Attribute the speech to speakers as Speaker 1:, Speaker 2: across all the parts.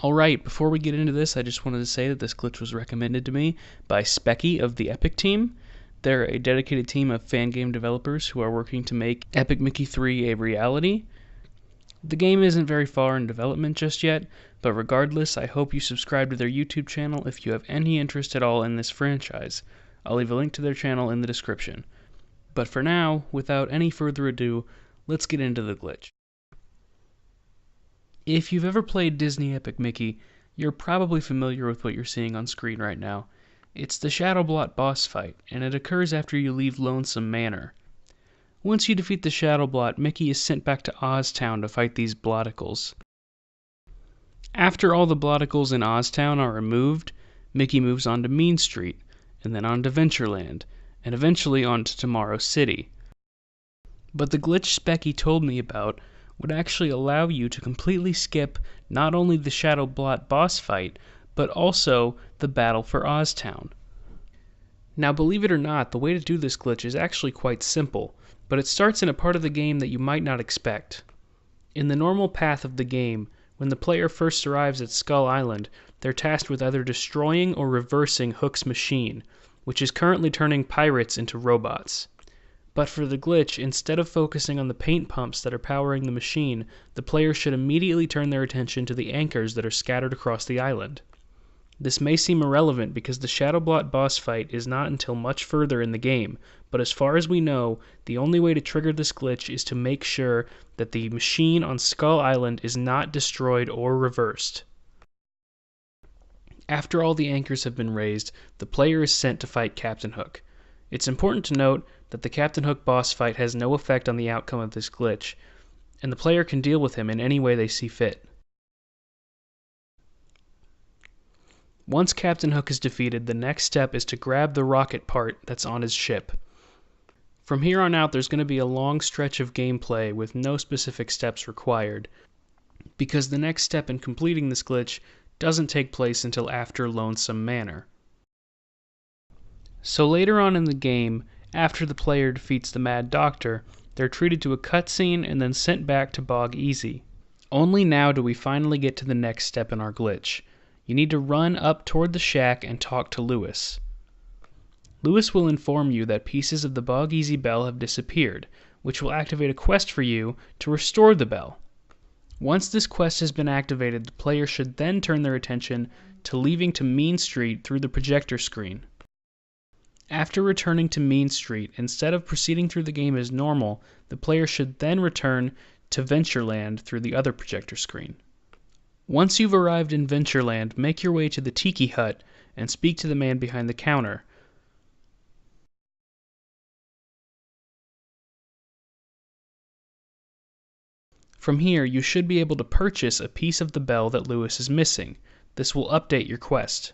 Speaker 1: Alright, before we get into this, I just wanted to say that this glitch was recommended to me by Specky of the Epic team. They're a dedicated team of fan game developers who are working to make Epic Mickey 3 a reality. The game isn't very far in development just yet, but regardless, I hope you subscribe to their YouTube channel if you have any interest at all in this franchise. I'll leave a link to their channel in the description. But for now, without any further ado, let's get into the glitch. If you've ever played Disney Epic Mickey, you're probably familiar with what you're seeing on screen right now. It's the Shadow Blot boss fight, and it occurs after you leave Lonesome Manor. Once you defeat the Shadow Blot, Mickey is sent back to Oztown to fight these Bloticles. After all the Bloticles in Oztown are removed, Mickey moves on to Mean Street, and then on to Ventureland, and eventually on to Tomorrow City. But the glitch Specky told me about would actually allow you to completely skip not only the Shadow Blot boss fight, but also the battle for Oztown. Now, believe it or not, the way to do this glitch is actually quite simple, but it starts in a part of the game that you might not expect. In the normal path of the game, when the player first arrives at Skull Island, they're tasked with either destroying or reversing Hook's machine, which is currently turning pirates into robots. But for the glitch, instead of focusing on the paint pumps that are powering the machine, the player should immediately turn their attention to the anchors that are scattered across the island. This may seem irrelevant because the Shadow Blot boss fight is not until much further in the game, but as far as we know, the only way to trigger this glitch is to make sure that the machine on Skull Island is not destroyed or reversed. After all the anchors have been raised, the player is sent to fight Captain Hook. It's important to note that the Captain Hook boss fight has no effect on the outcome of this glitch, and the player can deal with him in any way they see fit. Once Captain Hook is defeated, the next step is to grab the rocket part that's on his ship. From here on out, there's going to be a long stretch of gameplay with no specific steps required, because the next step in completing this glitch doesn't take place until after Lonesome Manor. So later on in the game, after the player defeats the Mad Doctor, they're treated to a cutscene and then sent back to Bog Easy. Only now do we finally get to the next step in our glitch. You need to run up toward the shack and talk to Lewis. Lewis will inform you that pieces of the Bog Easy bell have disappeared, which will activate a quest for you to restore the bell. Once this quest has been activated, the player should then turn their attention to leaving to Mean Street through the projector screen. After returning to Mean Street, instead of proceeding through the game as normal, the player should then return to Ventureland through the other projector screen. Once you've arrived in Ventureland, make your way to the Tiki Hut and speak to the man behind the counter. From here, you should be able to purchase a piece of the bell that Lewis is missing. This will update your quest.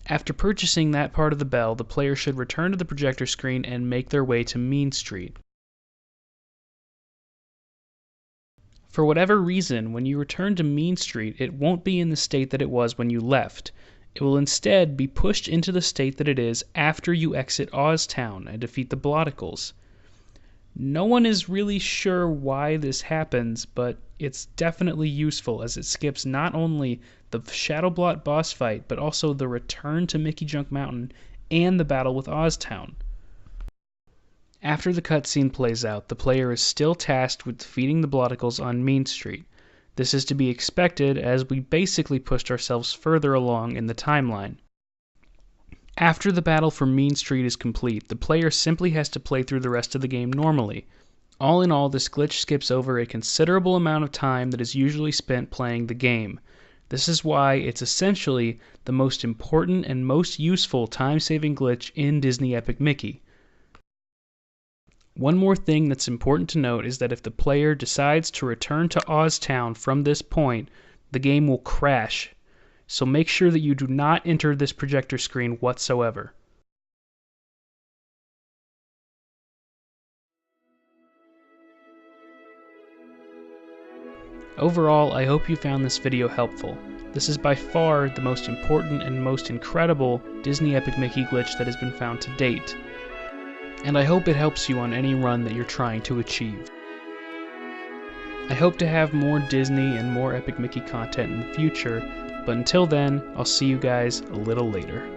Speaker 1: After purchasing that part of the bell, the player should return to the projector screen and make their way to Mean Street. For whatever reason, when you return to Mean Street, it won't be in the state that it was when you left. It will instead be pushed into the state that it is after you exit Oztown and defeat the Bloticles. No one is really sure why this happens, but it's definitely useful as it skips not only the Shadow Blot boss fight, but also the return to Mickey Junk Mountain and the battle with Oztown. After the cutscene plays out, the player is still tasked with defeating the Bloticles on Mean Street. This is to be expected as we basically pushed ourselves further along in the timeline. After the battle for Mean Street is complete, the player simply has to play through the rest of the game normally. All in all, this glitch skips over a considerable amount of time that is usually spent playing the game. This is why it's essentially the most important and most useful time-saving glitch in Disney Epic Mickey. One more thing that's important to note is that if the player decides to return to Oztown from this point, the game will crash. So make sure that you do not enter this projector screen whatsoever. Overall, I hope you found this video helpful. This is by far the most important and most incredible Disney Epic Mickey glitch that has been found to date, and I hope it helps you on any run that you're trying to achieve. I hope to have more Disney and more Epic Mickey content in the future, but until then, I'll see you guys a little later.